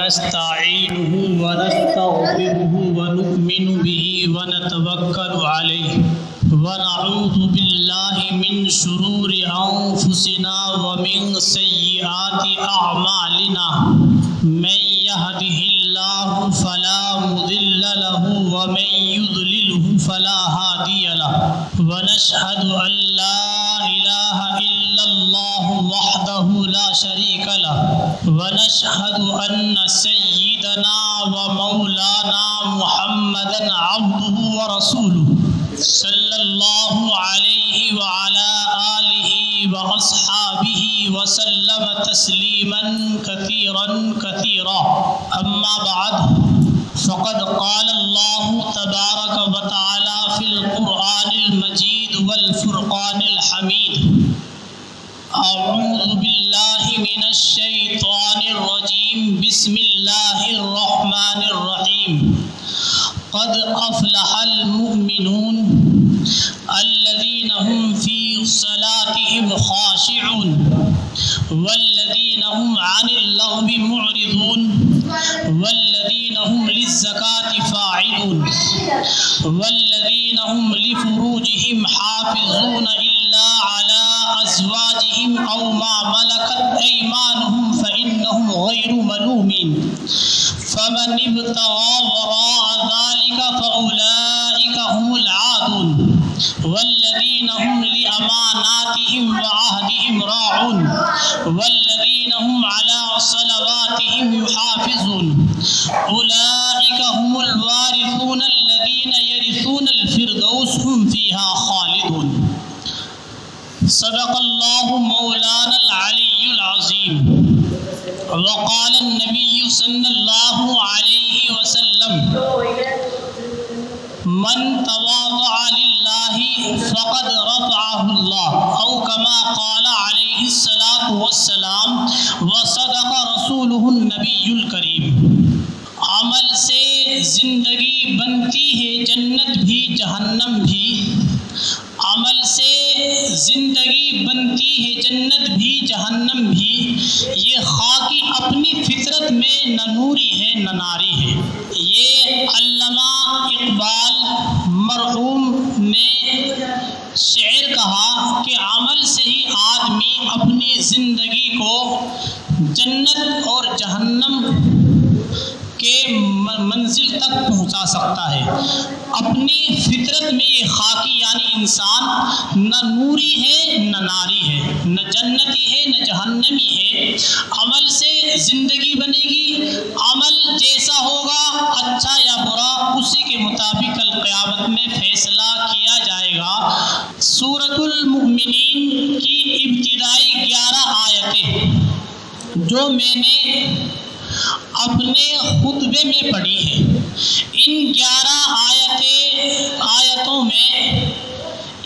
ونستعينه ونستغفره ونؤمن به ونتوكل عليه ونعوذ بالله من شرور أنفسنا ومن سيئات أعمالنا من يهده الله فلا مضل له ومن يضلله فلا هادي له ونشهد أن لا إله إلا الله وحده لا شريك له ونشهد أن سيدنا ومولانا محمدا عبده ورسوله صلى الله عليه وعلى آله وأصحابه وسلم تسليما كثيرا كثيرا أما بعد فقد قال الله تبارك وتعالى في القرآن المجيد والفرقان الحميد أعوذ بالله من الشيطان الرجيم بسم الله الرحمن الرحيم قد أفلح المؤمنون الذين هم في صلاتهم خاشعون والذين هم عن اللغو معرضون والذين هم للزكاة فاعلون والذين هم لفروجهم حافظون إلا على أزواجهم أو ما ملكت أيمانهم فإنهم غير ملومين فمن ابتغى وراء ذلك فأولئك هم العادون والذين هم لأماناتهم وعهدهم راعون والذين هم على صلواتهم يحافظون أولئك هم الوارثون الذين يرثون الفردوس هم فيها خالدون صدق الله مولانا العلي العظيم وقال النبي صلى الله عليه وسلم من تواضع لله فقد رفعه الله أو كما قال عليه الصلاة والسلام وصدق رسوله النبي الكريم عمل سے زندگی بنتی ہے جنت بھی جہنم بھی عمل سے زندگی بنتی ہے جنت بھی جہنم بھی یہ خاکی اپنی فطرت میں نہ نوری ہے نہ ناری ہے یہ علامہ اقبال مرحوم نے شعر کہا کہ عمل سے ہی آدمی اپنی زندگی کو جنت اور جہنم کے منزل تک پہنچا سکتا ہے اپنی فطرت میں یہ خاکی یعنی انسان نہ نوری ہے نہ ناری ہے نہ جنتی ہے نہ جہنمی ہے عمل سے زندگی بنے گی عمل جیسا ہوگا اچھا یا برا اسی کے مطابق کل قیامت میں فیصلہ کیا جائے گا سورۃ المؤمنین کی ابتدائی 11 آیتیں جو میں نے اپنے خطبے میں پڑھی ہے ان 11 آیتوں میں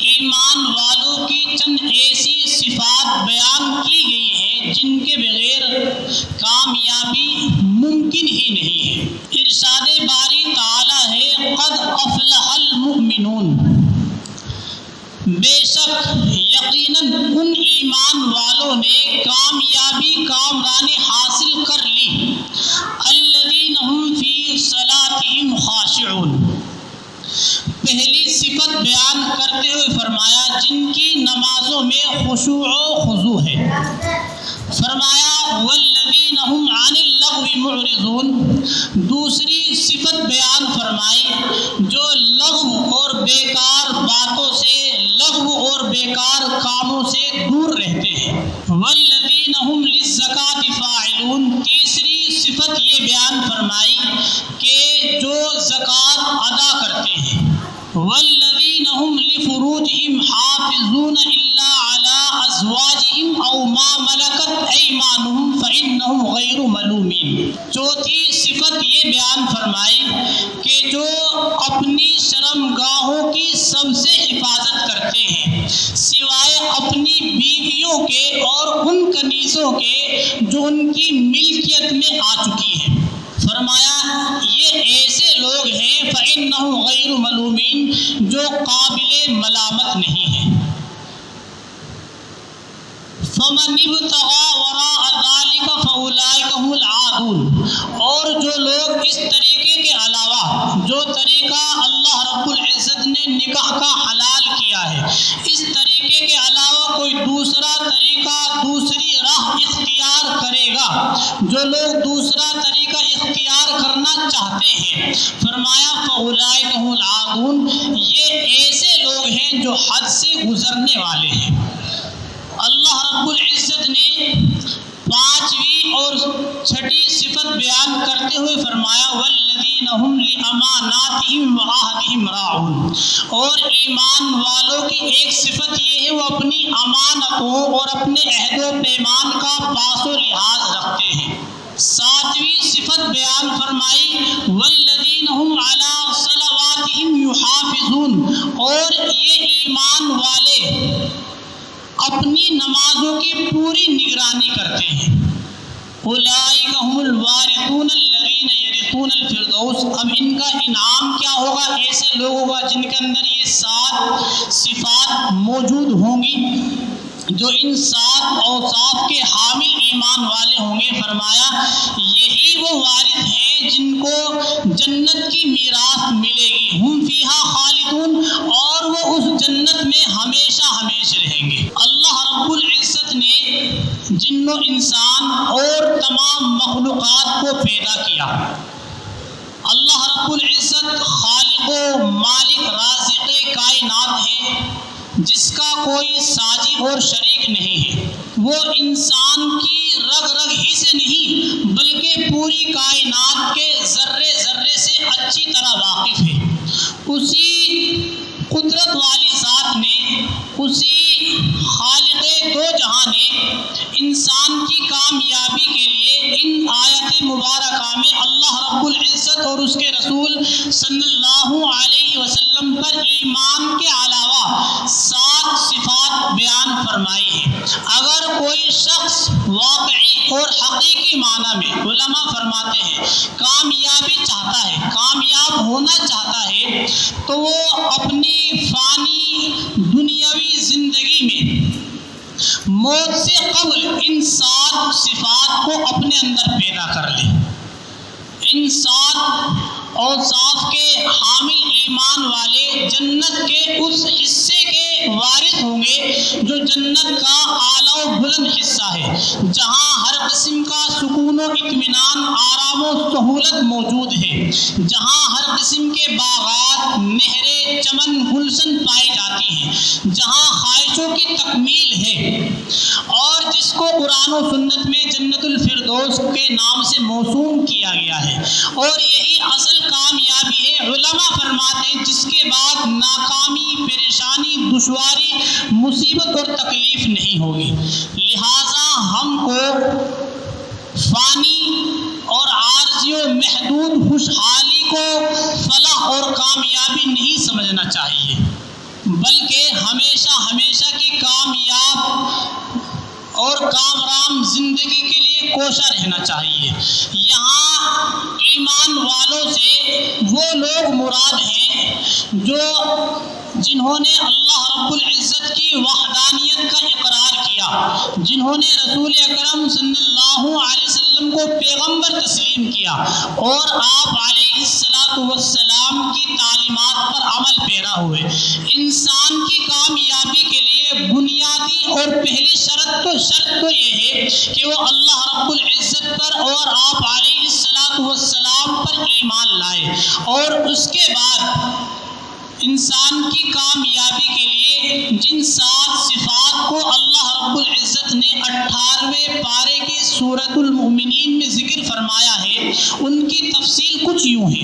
ایمان والوں کی چند ایسی صفات بیان کی گئی ہیں جن کے بغیر کامیابی ممکن ہی نہیں ہے ارشاد باری تعالی ہے قد افلح المؤمنون بے شک یقیناً ان ایمان والوں نے کامیابی کامرانی حاصل کر لی الذین هم فی صلاتهم خاشعون پہلی صفت بیان کرتے ہوئے فرمایا جن کی نمازوں میں خشوع و خضوع ہے فرمایا والذین هم عن اللغو معرضون دوسری صفت بیان فرمائی جو لغو اور بیکار باتوں سے لغو اور بیکار کاموں سے دور رہتے ہیں والذین هم للزکاة فاعلون تیسری صفت یہ بیان فرمائی کہ جو زکوٰۃ ادا کرتے ہیں والذین هم لفروجهم حافظون الا على ازواجهم او ما ملكت ايمانهم فانهم غير ملومين چوتھی صفت یہ بیان فرمائی کہ جو اپنی شرمگاہوں کی سب سے حفاظت کرتے ہیں سوائے اپنی بیویوں کے اور ان کنیزوں کے جو ان کی ملکیت میں آ چکی ہیں فرمایا یہ ایسے لوگ ہیں فإنهم غیر ملومین جو قابل ملامت نہیں ہیں فمن ابتغى وراء ذلك فاولئک هم العادون، اور جو لوگ اس طریقے کے علاوہ جو طریقہ اللہ رب العزت نے نکاح کا حلال کیا ہے، اس طریقے کے علاوہ کوئی دوسرا طریقہ دوسری راہ اختیار کرے گا، جو لوگ دوسرا طریقہ اختیار کرنا چاہتے ہیں، فرمایا فاولئک هم العادون، یہ ایسے لوگ ہیں جو حد سے گزرنے والے ہیں۔ اللہ رب العزت نے پانچویں اور چھٹی صفت بیان کرتے ہوئے فرمایا والذین هم لاماناتهم وعہدهم راعون، اور ایمان والوں کی ایک صفت یہ ہے وہ اپنی امانتوں اور اپنے عہد و پیمان کا پاس و لحاظ رکھتے ہیں۔ ساتویں صفت بیان فرمائی والذین هم علی صلواتهم یحافظون، اور یہ ایمان والے اپنی نمازوں کی پوری نگرانی کرتے ہیں۔ اولئک هم الوارثون الذین یرثون الفردوس، اب ان کا انعام کیا ہوگا ایسے لوگوں کا جن کے اندر یہ 7 صفات موجود ہوں گی، جو ان 7 اوصاف کے حامل ایمان والے ہوں گے۔ فرمایا یہی وہ وارث ہیں جن کو جنت کی میراث ملے گی، ہم فیہا خالدون، اور وہ اس جنت میں ہمیشہ ہمیشہ رہیں گے۔ اللہ رب العزت نے جن و انسان اور تمام مخلوقات کو پیدا کیا۔ اللہ رب العزت خالق و مالک رازق کائنات ہے، جس کا کوئی ساجی اور شریک نہیں ہے۔ وہ انسان کی رگ رگ ہی سے نہیں بلکہ پوری کائنات کے ذرے ذرے سے اچھی طرح واقف ہے۔ اسی قدرت والی ذات نے، اسی خالق دو جہاں نے انسان کی کامیابی کے لیے ان آیت مبارکہ میں اللہ رب العزت اور اس کے رسول صلی اللہ علیہ وسلم پر ایمان کے علاوہ 7 صفات بیان فرمائی ہے۔ اگر کوئی شخص واقعی اور حقیقی معنی میں، علماء فرماتے ہیں، کامیابی چاہتا ہے، کامیاب ہونا چاہتا ہے، تو وہ اپنی فانی دنیاوی زندگی میں موت سے قبل ان 7 صفات کو اپنے اندر پیدا کر لے۔ ان 7 اوصاف کے حامل ایمان والے جنت کے اس حصے کے وارث ہوں گے جو جنت کا اعلیٰ و بلند حصہ ہے، جہاں ہر قسم کا سکون و اطمینان، آرام و سہولت موجود ہے، جہاں ہر قسم کے باغات، نہریں، چمن، گلشن پائی جاتی ہیں، جہاں خواہشوں کی تکمیل ہے، اور جس کو قرآن و سنت میں جنت الفردوس کے نام سے موسوم کیا گیا ہے۔ اور یہی اصل کامیابی ہے۔ علماء فرماتے ہیں جس کے بعد ناکامی، پریشانی، دشواری، مصیبت اور تکلیف نہیں ہوگی۔ لہٰذا ہم کو فانی اور عارضی و محدود خوشحالی کو فلاح اور کامیابی نہیں سمجھنا چاہیے، بلکہ ہمیشہ ہمیشہ کی کامیاب اور کامرام زندگی کے لیے کوشاں رہنا چاہیے۔ یہاں ایمان والوں سے وہ لوگ مراد ہیں جنہوں نے اللہ رب العزت کی وحدانیت کا اقرار کیا، جنہوں نے رسول اکرم صلی اللہ علیہ وسلم کو پیغمبر تسلیم کیا اور آپ علیہ السلام کی تعلیمات پر عمل پیرا ہوئے۔ انسان کی کامیابی کے لیے بنیادی اور پہلی شرط تو یہ ہے کہ وہ اللہ رب العزت پر اور آپ علیہ السلام پر ایمان لائے، اور اس کے بعد انسان کی کامیابی کے لیے جن 7 صفات کو اللہ رب العزت نے 18ویں پارے کی سورۃ المؤمنین میں ذکر فرمایا ہے، ان کی تفصیل کچھ یوں ہے۔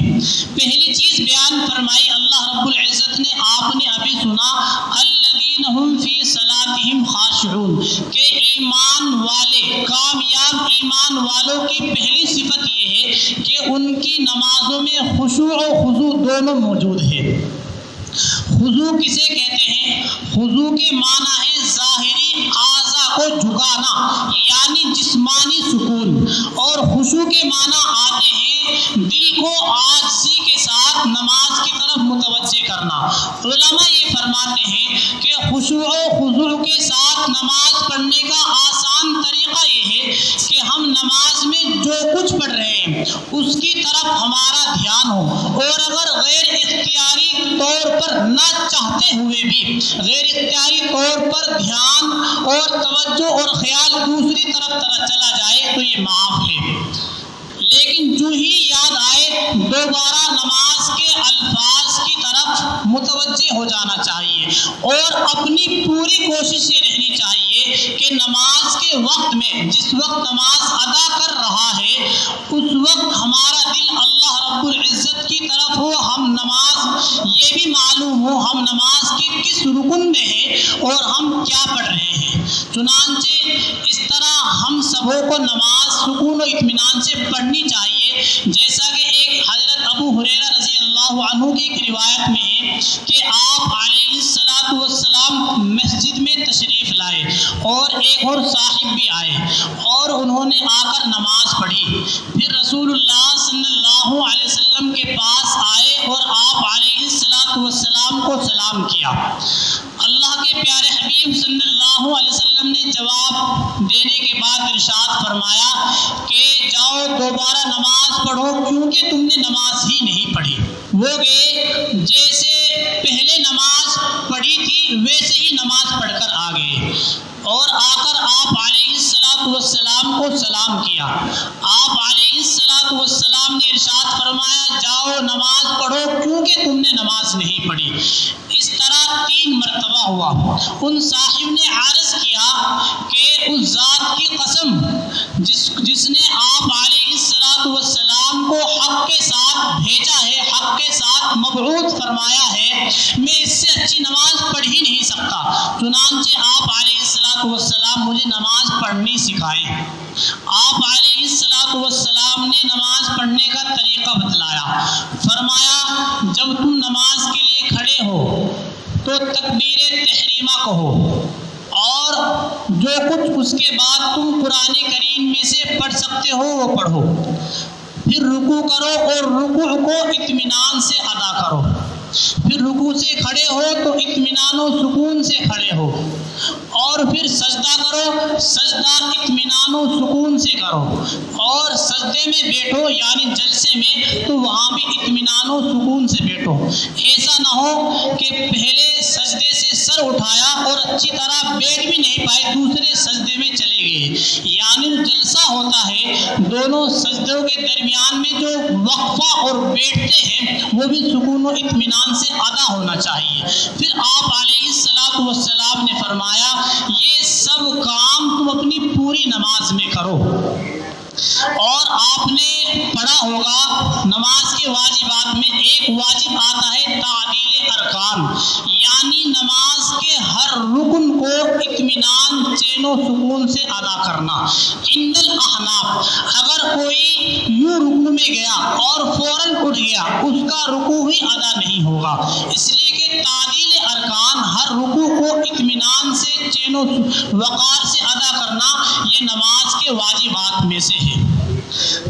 پہلی چیز بیان فرمائی اللہ رب العزت نے، آپ نے ابھی سنا، الذین هم فی صلاتہم خاشعون، کہ ایمان والے، کامیاب ایمان والوں کی پہلی صفت یہ ہے کہ ان کی نمازوں میں خشوع و خضوع دونوں موجود ہے۔ خضوع کسے کہتے ہیں؟ خضوع کے معنی ہے ظاہری اعضاء کو جھکانا، یعنی جسمانی سکون، اور خشوع کے معنی آتے ہیں دل کو عاجزی کے ساتھ نماز کی طرف متوجہ کرنا۔ علماء یہ فرماتے ہیں کہ خشوع و خضوع کے ساتھ نماز پڑھنے کا بھی غیر اختیاری طور پر دھیان اور توجہ اور خیال دوسری طرف چلا جائے تو یہ معاف ہے، لیکن جو ہی یاد آئے دوبارہ نماز کے الفاظ کی طرف متوجہ ہو جانا چاہیے اور اپنی پوری کوشش یہ رہنی چاہیے کہ نماز کے وقت میں جس وقت نماز ادا کر رہا ہے اس وقت ہمارا دل اللہ رب العزت کی طرف ہو، ہم نماز یہ بھی معلوم ہو ہم نماز کے کس رکن میں ہیں اور ہم کیا پڑھ رہے ہیں۔ چنانچہ اس طرح ہم سبوں کو نماز سکون و اطمینان سے پڑھنی چاہیے، جیسا کہ ایک حضرت ابو ہریرہ رضی اللہ عنہ کی ایک روایت میں ہے کہ آپ علیہ السلام مسجد میں تشریف لائے اور ایک اور صاحب بھی آئے اور انہوں نے آ کر نماز پڑھی، پھر رسول اللہ صلی اللہ علیہ وسلم کے پاس آئے اور آپ علیہ السلام کو سلام کیا۔ اللہ کے پیارے حبیب صلی اللہ علیہ وسلم نے جواب دینے کے بعد ارشاد فرمایا کہ جاؤ دوبارہ نماز پڑھو کیونکہ تم نے نماز ہی نہیں پڑھی۔ وہ گئے، جیسے پہلے نماز پڑھی تھی ویسے ہی نماز پڑھ کر آ گئے اور آ کر آپ علیہ السلام کو سلام کیا۔ آپ علیہ السلام نے ارشاد فرمایا جاؤ نماز پڑھو کیونکہ تم نے نماز نہیں پڑھی۔ اس طرح 3 مرتبہ ہوا۔ ان صاحب نے عرض کیا کہ اس ذات کی قسم جس نے آپ علیہ السلام کو حق کے ساتھ بھیجا ہے، حق کے ساتھ مبعوث فرمایا ہے، میں اس سے اچھی نماز پڑھ ہی نہیں سکتا، چنانچہ آپ علیہ السلام مجھے نماز پڑھنی سکھائیں۔ آپ علیہ السلام نے نماز پڑھنے کا طریقہ بتلایا، فرمایا جب تم نماز کے لیے کھڑے ہو تو تکبیر تحریمہ کہو اور جو کچھ اس کے بعد تم قرآن کریم میں سے پڑھ سکتے ہو وہ پڑھو، پھر رکوع کرو اور رکوع کو اطمینان سے ادا کرو، پھر رکوع سے کھڑے ہو تو اطمینان و سکون سے کھڑے ہو اور پھر سجدہ کرو، سجدہ اطمینان و سکون سے کرو اور سجدے میں بیٹھو یعنی جلسے میں تو وہاں بھی اطمینان و سکون سے بیٹھو۔ ایسا نہ ہو کہ پہلے سجدے سے سر اٹھایا اور اچھی طرح بیٹھ بھی نہیں پائے دوسرے سجدے میں چلے گئے، یعنی جلسہ ہوتا ہے دونوں سجدوں کے درمیان میں جو وقفہ اور بیٹھتے ہیں وہ بھی سکون و اطمینان سے ادا ہونا چاہیے۔ پھر آپ علیہ السلام نے فرمایا یہ سب کام تم اپنی پوری نماز میں کرو۔ اور آپ نے پڑھا ہوگا نماز کے واجبات میں ایک واجب آتا ہے تعدیل ارکان، یعنی نماز کے ہر رکن کو اطمینان چین و سکون سے ادا کرنا۔ عند الاحناف اگر کوئی یوں رکوع میں گیا اور فوراً اٹھ گیا اس کا رکوع ہی ادا نہیں ہوگا، اس لیے کہ تعدیل ارکان ہر رکوع کو اطمینان سے چین و وقار سے ادا کرنا یہ نماز کے واجبات میں سے ہے۔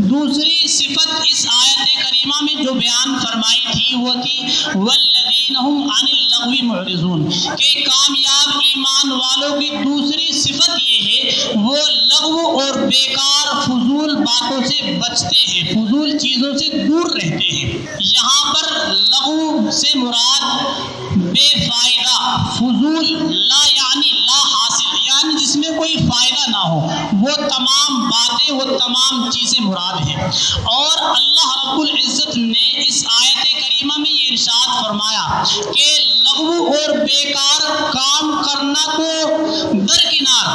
دوسری صفت اس آیت کریمہ میں جو بیان فرمائی تھی وہ تھی والذین هم عن اللغو معرضون، کہ کامیاب ایمان والوں کی دوسری صفت یہ ہے وہ لغو اور بیکار فضول باتوں سے بچتے ہیں، فضول چیزوں سے دور رہتے ہیں۔ یہاں پر لغو سے مراد بے فائدہ، فضول لا یعنی لا حاصل، یعنی جس میں کوئی فائدہ نہ ہو، وہ تمام باتیں وہ تمام چیزیں مراد ہیں۔ اور اللہ رب العزت نے اس آیت کریمہ میں یہ ارشاد فرمایا کہ لغو اور بیکار کام کرنا تو درکنار،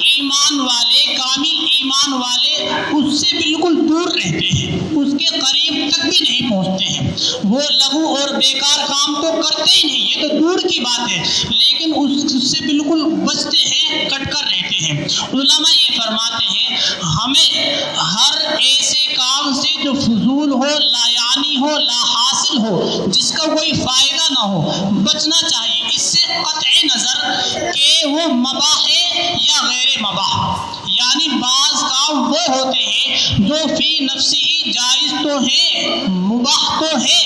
ایمان والے کامل ایمان والے اس سے بالکل دور رہتے ہیں، اس کے قریب تک بھی نہیں پہنچتے ہیں، وہ لغو اور بیکار کام تو کرتے ہی نہیں، یہ تو دور کی بات ہے، لیکن اس سے بالکل بچتے ہیں، کٹ کر رہتے ہیں۔ علماء یہ فرماتے ہیں ہمیں ہر ایسے کام سے جو فضول ہو، لا یعنی ہو، لا حاصل ہو، جس کا کوئی فائدہ نہ ہو، بچنا چاہیے، اس سے قطع نظر کہ وہ مباح ہے یا غیر مباح، یعنی بعض کام وہ ہوتے ہیں جو فی نفسی جائز تو ہے، مباح تو ہے،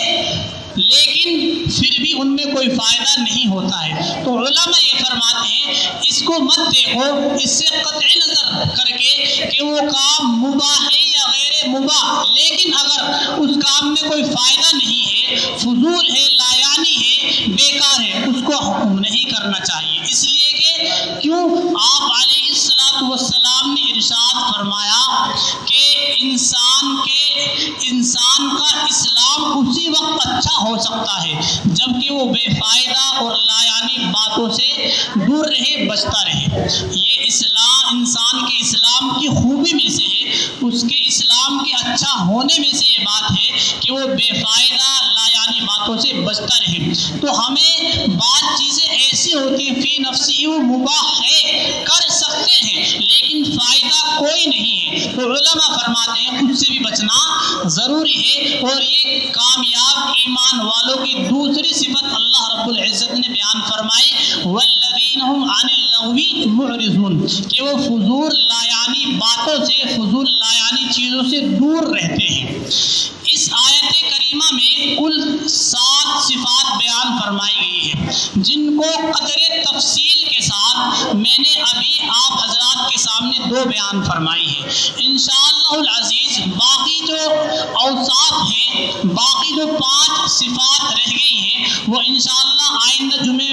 لیکن پھر بھی ان میں کوئی فائدہ نہیں ہوتا ہے. تو علماء یہ فرماتے ہیں اس کو مت دیکھو اس سے قطع نظر کر کے کہ وہ کام مباح ہے یا غیر مباح، لیکن اگر اس کام میں کوئی فائدہ نہیں ہے، فضول ہے، لا یعنی ہے، بیکار ہے، اس کو حکم نہیں کرنا چاہیے. اس لیے کہ کیوں آپ علیہ السلام نے ارشاد فرمایا کہ انسان کا اسلام اسی وقت اچھا ہو سکتا ہے جبکہ وہ بے فائدہ اور لا یعنی باتوں سے دور رہے، بچتا رہے. یہ انسان کے اسلام کی خوبی میں سے ہے، اس کے اسلام کے اچھا ہونے میں سے یہ بات ہے کہ وہ بے فائدہ لا یعنی باتوں سے بچتا رہے. تو ہمیں بعض چیزیں ایسی ہوتی ہیں فی نفسی وہ مباح ہے، کر سکتے ہیں لیکن فائدہ کوئی نہیں ہے، تو علماء فرماتے ہیں اس سے بھی بچنا ضروری ہے. اور یہ کامیاب ایمان والوں کی دوسری صفت اللہ رب العزت نے بیان فرمائی، والذین هم عن اللغو معرضون، کہ وہ فضول لا یعنی باتوں سے، فضول لا یعنی چیزوں سے دور رہتے ہیں. اس آیت کریمہ میں کل 7 صفات بیان فرمائی گئی ہے جن کو قدر تفصیل کے ساتھ میں نے ابھی آپ حضرات کے سامنے 2 بیان فرمائی ہے. انشاءاللہ العزیز باقی جو اوصاف ہیں، باقی جو 5 صفات رہ گئی ہیں وہ انشاءاللہ آئندہ جمعے